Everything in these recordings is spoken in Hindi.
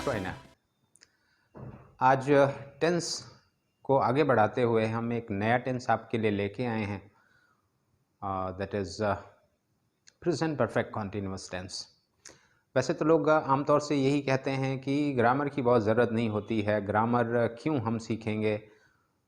कोई ना। आज टेंस को आगे बढ़ाते हुए हम एक नया टेंस आपके लिए लेके आए हैं, that is present perfect continuous tense. वैसे तो लोग आमतौर से यही कहते हैं कि ग्रामर की बहुत ज़रूरत नहीं होती है, ग्रामर क्यों हम सीखेंगे।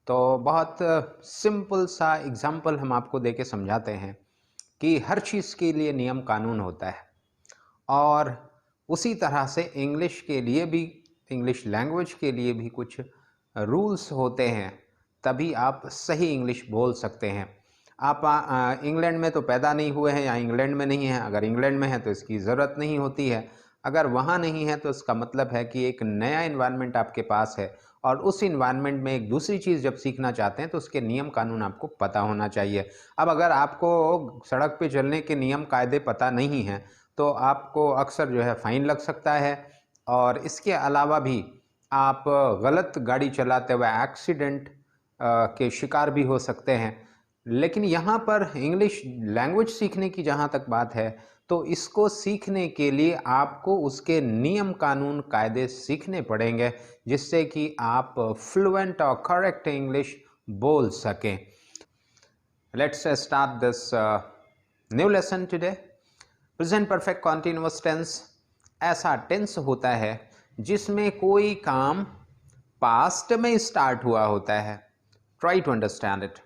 तो बहुत सिंपल सा एग्जाम्पल हम आपको दे के समझाते हैं कि हर चीज़ के लिए नियम कानून होता है, और उसी तरह से इंग्लिश के लिए भी, इंग्लिश लैंग्वेज के लिए भी कुछ रूल्स होते हैं, तभी आप सही इंग्लिश बोल सकते हैं। आप इंग्लैंड में तो पैदा नहीं हुए हैं या इंग्लैंड में नहीं हैं। अगर इंग्लैंड में है तो इसकी ज़रूरत नहीं होती है, अगर वहाँ नहीं है तो इसका मतलब है कि एक नया इन्वायरमेंट आपके पास है, और उस इन्वायरमेंट में एक दूसरी चीज़ जब सीखना चाहते हैं तो उसके नियम कानून आपको पता होना चाहिए। अब अगर आपको सड़क पे चलने के नियम कायदे पता नहीं हैं तो आपको अक्सर जो है फ़ाइन लग सकता है, और इसके अलावा भी आप गलत गाड़ी चलाते हुए एक्सीडेंट के शिकार भी हो सकते हैं। लेकिन यहाँ पर इंग्लिश लैंग्वेज सीखने की जहाँ तक बात है, तो इसको सीखने के लिए आपको उसके नियम कानून कायदे सीखने पड़ेंगे, जिससे कि आप फ्लुएंट और करेक्ट इंग्लिश बोल सकें। Let's start this new lesson today. Present perfect continuous tense ऐसा टेंस होता है जिसमें कोई काम पास्ट में स्टार्ट हुआ होता है। Try to understand it.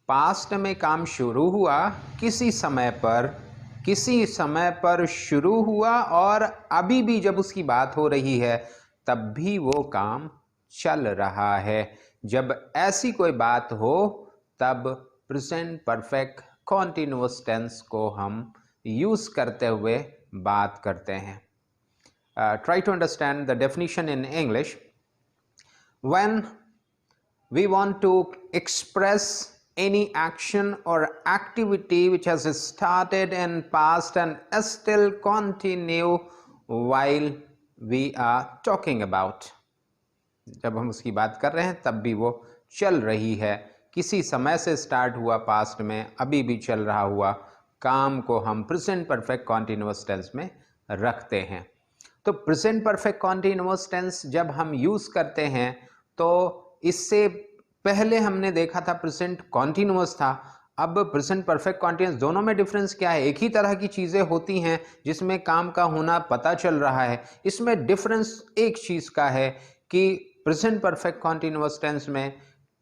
Past में काम शुरू हुआ किसी समय पर शुरू हुआ, और अभी भी जब उसकी बात हो रही है तब भी वो काम चल रहा है। जब ऐसी कोई बात हो तब प्रेजेंट परफेक्ट कॉन्टिन्यूअस टेंस को हम यूज करते हुए बात करते हैं। Try to understand the definition in English. When we want to express any action or activity which has started in past and still continue while we are talking about, जब हम उसकी बात कर रहे हैं तब भी वो चल रही है, किसी समय से स्टार्ट हुआ पास्ट में अभी भी चल रहा हुआ काम को हम प्रेजेंट परफेक्ट कॉन्टिन्यूअस टेंस में रखते हैं। तो प्रेजेंट परफेक्ट कॉन्टिन्यूअस टेंस जब हम यूज़ करते हैं, तो इससे पहले हमने देखा था प्रेजेंट कॉन्टिन्यूअस था, अब प्रेजेंट परफेक्ट कॉन्टिन्यूअस। दोनों में डिफरेंस क्या है? एक ही तरह की चीज़ें होती हैं जिसमें काम का होना पता चल रहा है। इसमें डिफरेंस एक चीज़ का है कि प्रेजेंट परफेक्ट कॉन्टिन्यूअस टेंस में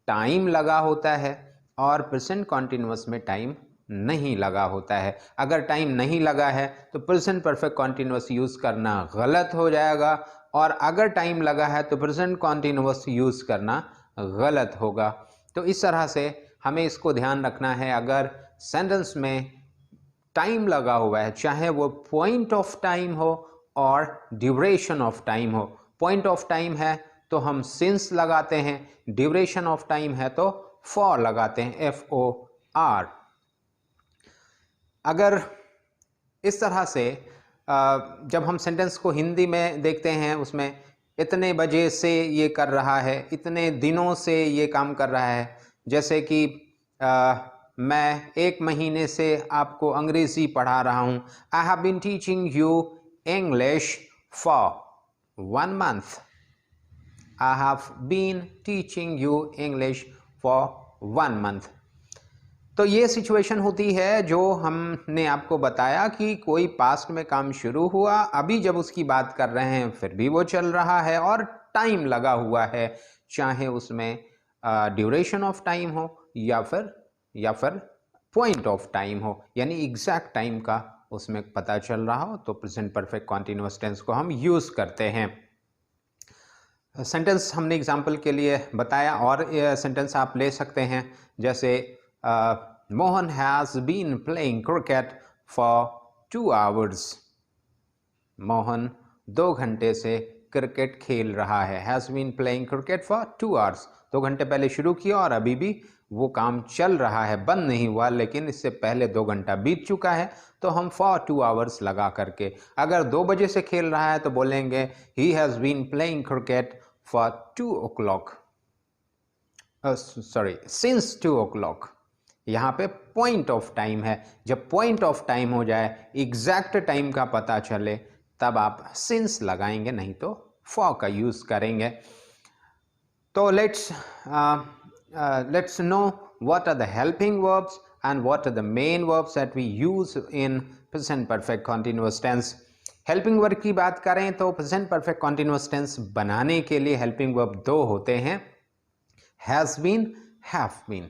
टाइम लगा होता है और प्रेजेंट कॉन्टिन्यूअस में टाइम नहीं लगा होता है। अगर टाइम नहीं लगा है तो प्रेजेंट परफेक्ट कॉन्टिन्यूअस यूज़ करना गलत हो जाएगा, और अगर टाइम लगा है तो प्रेजेंट कॉन्टिन्यूअस यूज़ करना गलत होगा। तो इस तरह से हमें इसको ध्यान रखना है। अगर सेंटेंस में टाइम लगा हुआ है, चाहे वो पॉइंट ऑफ टाइम हो और ड्यूरेशन ऑफ टाइम हो। पॉइंट ऑफ टाइम है तो हम सिंस लगाते हैं, ड्यूरेशन ऑफ टाइम है तो फॉर लगाते हैं, FOR। अगर इस तरह से जब हम सेंटेंस को हिंदी में देखते हैं, उसमें इतने बजे से ये कर रहा है, इतने दिनों से ये काम कर रहा है। जैसे कि मैं 1 महीने से आपको अंग्रेज़ी पढ़ा रहा हूँ। I have been teaching you English for 1 month. I have been teaching you English for 1 month. तो ये सिचुएशन होती है जो हमने आपको बताया कि कोई पास्ट में काम शुरू हुआ, अभी जब उसकी बात कर रहे हैं फिर भी वो चल रहा है और टाइम लगा हुआ है, चाहे उसमें ड्यूरेशन ऑफ टाइम हो या फिर पॉइंट ऑफ टाइम हो, यानी एग्जैक्ट टाइम का उसमें पता चल रहा हो, तो प्रेजेंट परफेक्ट कॉन्टिन्यूअस टेंस को हम यूज़ करते हैं। सेंटेंस हमने एग्जाम्पल के लिए बताया, और सेंटेंस आप ले सकते हैं। जैसे Mohan has been playing cricket for 2 hours। Mohan 2 घंटे से क्रिकेट खेल रहा है। Has been playing cricket for 2 hours, 2 घंटे पहले शुरू किया और अभी भी वो काम चल रहा है, बंद नहीं हुआ, लेकिन इससे पहले 2 घंटा बीत चुका है, तो हम फॉर 2 hours लगा करके। अगर 2 बजे से खेल रहा है तो बोलेंगे he has been playing cricket for 2 o'clock, since 2 o'clock। यहाँ पे पॉइंट ऑफ टाइम है। जब पॉइंट ऑफ टाइम हो जाए, एग्जैक्ट टाइम का पता चले, तब आप सिंस लगाएंगे, नहीं तो फॉर का यूज करेंगे। तो let's no what are the helping verbs and what are the main verbs that we use in present perfect continuous tense। Helping verb की बात करें तो प्रेजेंट परफेक्ट कॉन्टिन्यूअस टेंस बनाने के लिए हेल्पिंग वर्ब दो होते हैं, has been, have been.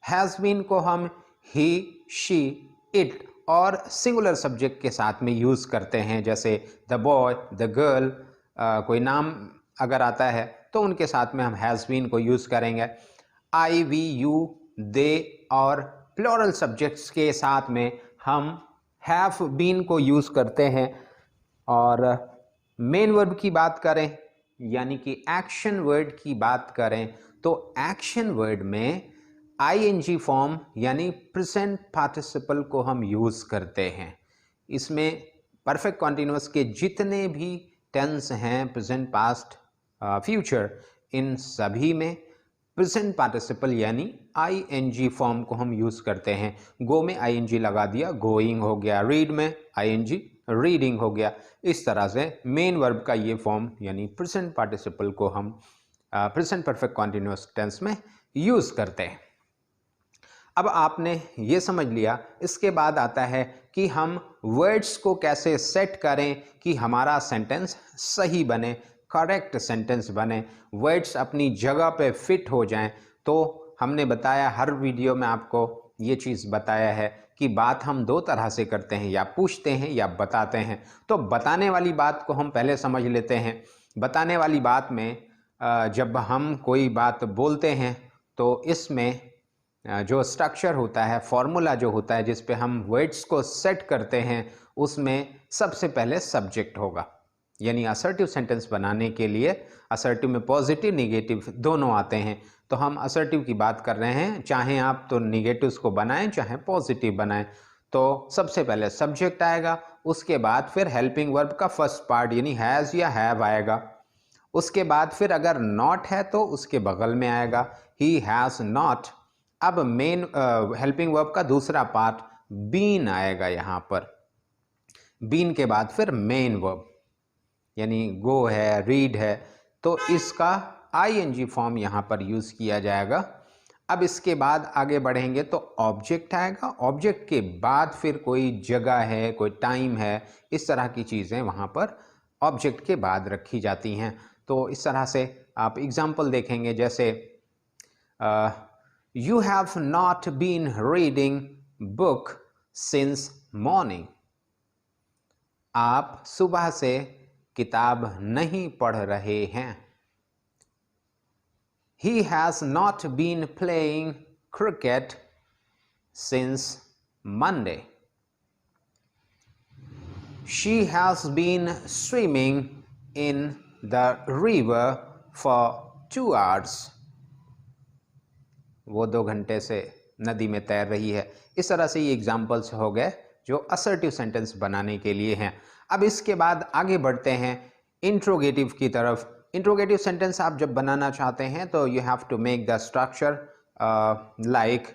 Has been को हम ही, शी, इट और सिंगुलर सब्जेक्ट के साथ में यूज करते हैं, जैसे द बॉय, द गर्ल, कोई नाम अगर आता है तो उनके साथ में हम हैज बीन को यूज करेंगे। आई, वी, यू, दे और प्लूरल सब्जेक्ट्स के साथ में हम हैव बीन को यूज करते हैं। और मेन वर्ब की बात करें यानी कि एक्शन वर्ड की बात करें तो एक्शन वर्ड में आईएनजी फॉर्म यानी प्रेजेंट पार्टिसिपल को हम यूज करते हैं। इसमें परफेक्ट कॉन्टिन्यूअस के जितने भी टेंस हैं, प्रेजेंट, पास्ट, फ्यूचर, इन सभी में प्रेजेंट पार्टिसिपल यानी आईएनजी फॉर्म को हम यूज करते हैं। गो में आईएनजी लगा दिया, गोइंग हो गया, रीड में आईएनजी, रीडिंग हो गया। इस तरह से मेन वर्ब का ये फॉर्म यानी प्रेजेंट पार्टिसिपल को हम प्रेजेंट परफेक्ट कॉन्टिन्यूअस टेंस में यूज करते हैं। अब आपने ये समझ लिया, इसके बाद आता है कि हम वर्ड्स को कैसे सेट करें कि हमारा सेंटेंस सही बने, करेक्ट सेंटेंस बने, वर्ड्स अपनी जगह पे फिट हो जाएं। तो हमने बताया, हर वीडियो में आपको ये चीज़ बताया है कि बात हम दो तरह से करते हैं, या पूछते हैं या बताते हैं। तो बताने वाली बात को हम पहले समझ लेते हैं। बताने वाली बात में जब हम कोई बात बोलते हैं तो इसमें जो स्ट्रक्चर होता है, फॉर्मूला जो होता है जिस पे हम वर्ड्स को सेट करते हैं, उसमें सबसे पहले सब्जेक्ट होगा। यानी असर्टिव सेंटेंस बनाने के लिए असर्टिव में पॉजिटिव निगेटिव दोनों आते हैं। तो हम असर्टिव की बात कर रहे हैं, चाहे आप तो निगेटिव्स को बनाएं चाहे पॉजिटिव बनाएं। तो सबसे पहले सब्जेक्ट आएगा, उसके बाद फिर हेल्पिंग वर्ब का फर्स्ट पार्ट यानी हैज़ या हैव आएगा। उसके बाद फिर अगर नॉट है तो उसके बगल में आएगा ही हैज़ नॉट। अब मेन हेल्पिंग वर्ब का दूसरा पार्ट बीन आएगा यहाँ पर। बीन के बाद फिर मेन वर्ब यानी गो है, रीड है, तो इसका आईएनजी फॉर्म यहाँ पर यूज़ किया जाएगा। अब इसके बाद आगे बढ़ेंगे तो ऑब्जेक्ट आएगा। ऑब्जेक्ट के बाद फिर कोई जगह है, कोई टाइम है, इस तरह की चीज़ें वहाँ पर ऑब्जेक्ट के बाद रखी जाती हैं। तो इस तरह से आप एग्जाम्पल देखेंगे, जैसे you have not been reading book since morning. आप सुबह से किताब नहीं पढ़ रहे हैं। He has not been playing cricket since Monday. She has been swimming in the river for 2 hours. वो 2 घंटे से नदी में तैर रही है। इस तरह से ये एग्जाम्पल्स हो गए जो असर्टिव सेंटेंस बनाने के लिए हैं। अब इसके बाद आगे बढ़ते हैं इंट्रोगेटिव की तरफ। इंट्रोगेटिव सेंटेंस आप जब बनाना चाहते हैं तो you have to make the structure like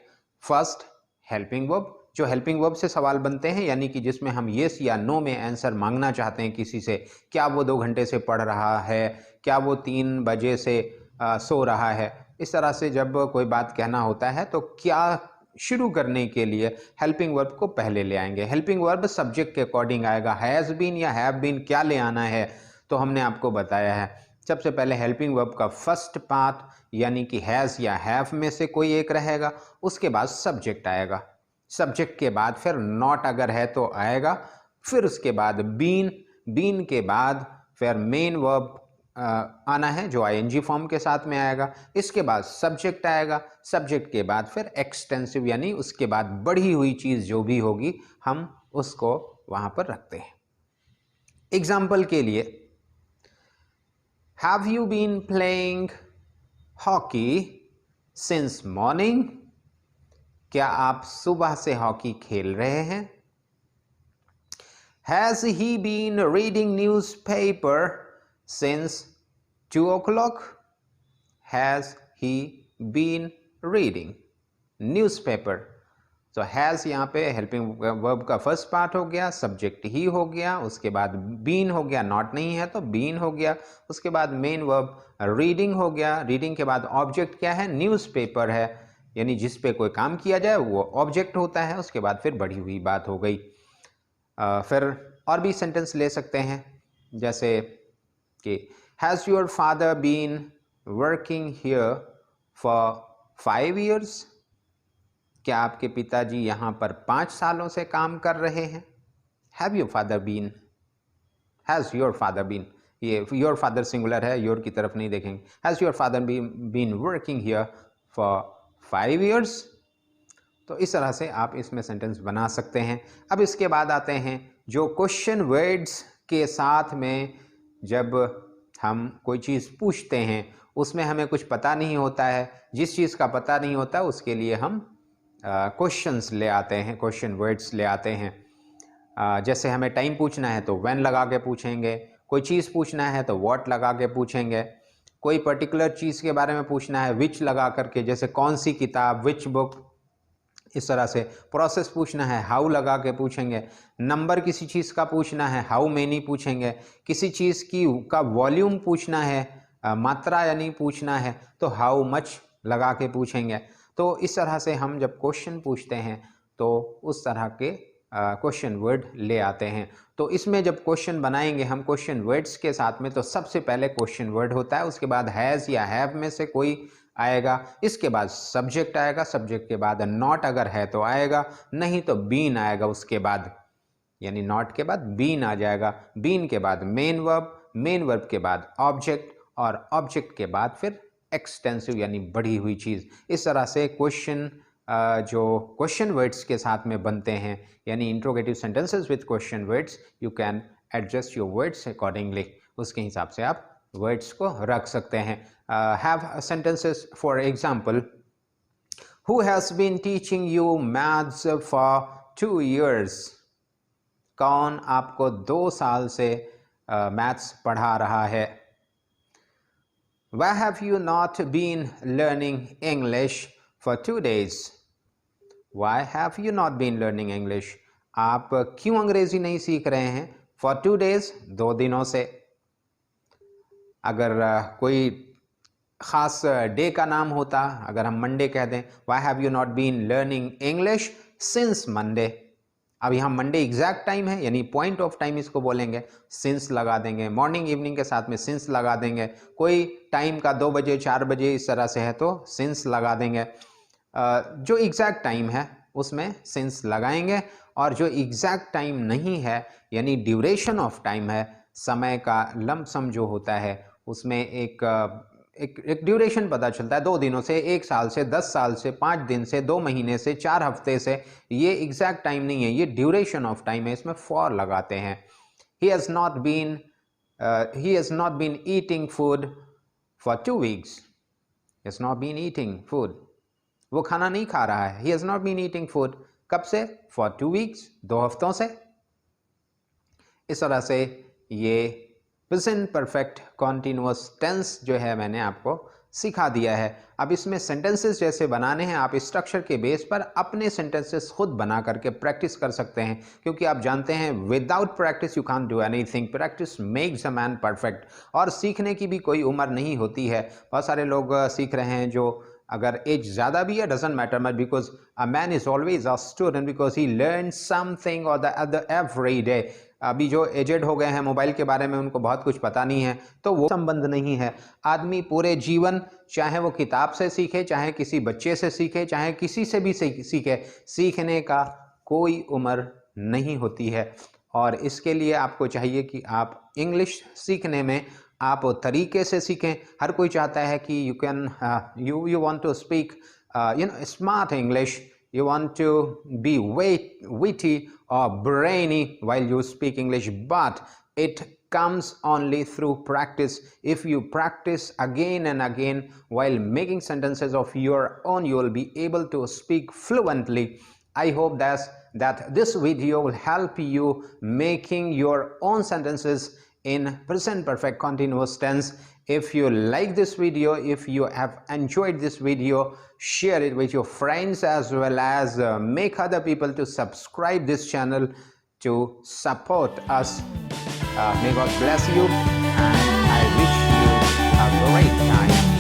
first helping verb. जो हेल्पिंग वर्ब से सवाल बनते हैं यानी कि जिसमें हम येस या नो में आंसर मांगना चाहते हैं किसी से, क्या वो 2 घंटे से पढ़ रहा है, क्या वो 3 बजे से सो रहा है। इस तरह से जब कोई बात कहना होता है तो क्या शुरू करने के लिए हेल्पिंग वर्ब को पहले ले आएंगे। हेल्पिंग वर्ब सब्जेक्ट के अकॉर्डिंग आएगा। हैज़ बीन या हैव बीन क्या ले आना है तो हमने आपको बताया है। सबसे पहले हेल्पिंग वर्ब का फर्स्ट पार्ट यानी कि हैज़ या हैव में से कोई एक रहेगा, उसके बाद सब्जेक्ट आएगा। सब्जेक्ट के बाद फिर नॉट अगर है तो आएगा, फिर उसके बाद बीन, बीन के बाद फिर मेन वर्ब आना है जो आईएनजी फॉर्म के साथ में आएगा। इसके बाद सब्जेक्ट आएगा, सब्जेक्ट के बाद फिर एक्सटेंसिव यानी उसके बाद बढ़ी हुई चीज़ जो भी होगी हम उसको वहाँ पर रखते हैं। एग्जाम्पल के लिए, have you been playing hockey since morning? क्या आप सुबह से हॉकी खेल रहे हैं? Has he been reading newspaper since 2 o'clock? Has he been reading newspaper? तो हैज़ यहाँ पे हेल्पिंग वर्ब का फर्स्ट पार्ट हो गया, सब्जेक्ट ही हो गया, उसके बाद बीन हो गया, नॉट नहीं है तो बीन हो गया, उसके बाद मेन वर्ब रीडिंग हो गया, रीडिंग के बाद ऑब्जेक्ट क्या है, न्यूज़पेपर है, यानी जिस पे कोई काम किया जाए वो ऑब्जेक्ट होता है, उसके बाद फिर बढ़ी हुई बात हो गई। फिर और भी सेंटेंस ले सकते हैं, जैसे कि has your father been working here for 5 years? क्या आपके पिताजी यहाँ पर 5 सालों से काम कर रहे हैं? Have your father been, has your father been, ये योर फादर सिंगुलर है, योर की तरफ नहीं देखेंगे। Has your father been working here for 5 years? तो इस तरह से आप इसमें सेंटेंस बना सकते हैं। अब इसके बाद आते हैं जो क्वेश्चन वर्ड्स के साथ में जब हम कोई चीज़ पूछते हैं उसमें हमें कुछ पता नहीं होता है, जिस चीज़ का पता नहीं होता उसके लिए हम क्वेश्चंस ले आते हैं, क्वेश्चन वर्ड्स ले आते हैं। जैसे हमें टाइम पूछना है तो व्हेन लगा के पूछेंगे, कोई चीज़ पूछना है तो व्हाट लगा के पूछेंगे, कोई पर्टिकुलर चीज़ के बारे में पूछना है विच लगा करके, जैसे कौन सी किताब, विच बुक, इस तरह से। प्रोसेस पूछना है हाउ लगा के पूछेंगे, नंबर किसी चीज़ का पूछना है हाउ मेनी पूछेंगे, किसी चीज़ की का वॉल्यूम पूछना है, मात्रा यानी पूछना है तो हाउ मच लगा के पूछेंगे। तो इस तरह से हम जब क्वेश्चन पूछते हैं तो उस तरह के क्वेश्चन वर्ड ले आते हैं। तो इसमें जब क्वेश्चन बनाएंगे हम क्वेश्चन वर्ड्स के साथ में, तो सबसे पहले क्वेश्चन वर्ड होता है, उसके बाद हैज़ या हैव में से कोई आएगा, इसके बाद सब्जेक्ट आएगा, सब्जेक्ट के बाद नॉट अगर है तो आएगा, नहीं तो बीन आएगा उसके बाद, यानी नॉट के बाद बीन आ जाएगा, बीन के बाद मेन वर्ब, मेन वर्ब के बाद ऑब्जेक्ट, और ऑब्जेक्ट के बाद फिर एक्सटेंसिव यानी बढ़ी हुई चीज़। इस तरह से क्वेश्चन जो क्वेश्चन वर्ड्स के साथ में बनते हैं, यानी interrogative sentences with question words, you can adjust your words accordingly, उसके हिसाब से आप वर्ड्स को रख सकते हैं। Have sentences for example, who has been teaching you maths for 2 years? कौन आपको 2 साल से मैथ्स पढ़ा रहा है? Why have you not been learning English for 2 days? Why have you not been learning English? आप क्यों अंग्रेजी नहीं सीख रहे हैं? For 2 days, 2 दिनों से। अगर कोई ख़ास डे का नाम होता, अगर हम मंडे कह दें, Why have you not been learning English since Monday? अब यहाँ मंडे एग्जैक्ट टाइम है, यानी पॉइंट ऑफ टाइम इसको बोलेंगे, सिंस लगा देंगे, मॉर्निंग इवनिंग के साथ में सिंस लगा देंगे, कोई टाइम का 2 बजे 4 बजे इस तरह से है तो सिंस लगा देंगे। जो एग्जैक्ट टाइम है उसमें सिंस लगाएंगे, और जो एग्जैक्ट टाइम नहीं है यानी ड्यूरेशन ऑफ टाइम है, समय का लमसम जो होता है उसमें एक ड्यूरेशन पता चलता है, 2 दिनों से, 1 साल से, 10 साल से, 5 दिन से, 2 महीने से, 4 हफ्ते से, ये एग्जैक्ट टाइम नहीं है, ये ड्यूरेशन ऑफ टाइम है, इसमें फॉर लगाते हैं। He has not been eating food for 2 weeks. He has not been eating food. वो खाना नहीं खा रहा है। He has not been eating food. कब से? For 2 weeks. 2 हफ्तों से। इस तरह से ये प्रेजेंट परफेक्ट कॉन्टिन्यूअस टेंस जो है मैंने आपको सिखा दिया है। अब इसमें सेंटेंसेस जैसे बनाने हैं, आप स्ट्रक्चर के बेस पर अपने सेंटेंसेस खुद बना करके प्रैक्टिस कर सकते हैं, क्योंकि आप जानते हैं without practice you can't do anything. Practice makes a man perfect. और सीखने की भी कोई उम्र नहीं होती है। बहुत सारे लोग सीख रहे हैं जो अगर एज ज़्यादा भी है, doesn't matter much, because a man is always a student because he learn something और द अदर एवरी डे। अभी जो एजेड हो गए हैं, मोबाइल के बारे में उनको बहुत कुछ पता नहीं है, तो वो संबंध नहीं है। आदमी पूरे जीवन, चाहे वो किताब से सीखे, चाहे किसी बच्चे से सीखे, चाहे किसी से भी सीखे, सीखने का कोई उम्र नहीं होती है। और इसके लिए आपको चाहिए कि आप इंग्लिश सीखने में आप तरीके से सीखें। हर कोई चाहता है कि you want to speak smart English, you want to be witty or brainy while you speak English, but it comes only through practice. If you practice again and again while making sentences of your own, you will be able to speak fluently. I hope that this video will help you making your own sentences in present perfect continuous tense. If you like this video, if you have enjoyed this video, share it with your friends as well as make other people to subscribe this channel to support us. May God bless you, and I wish you a great time.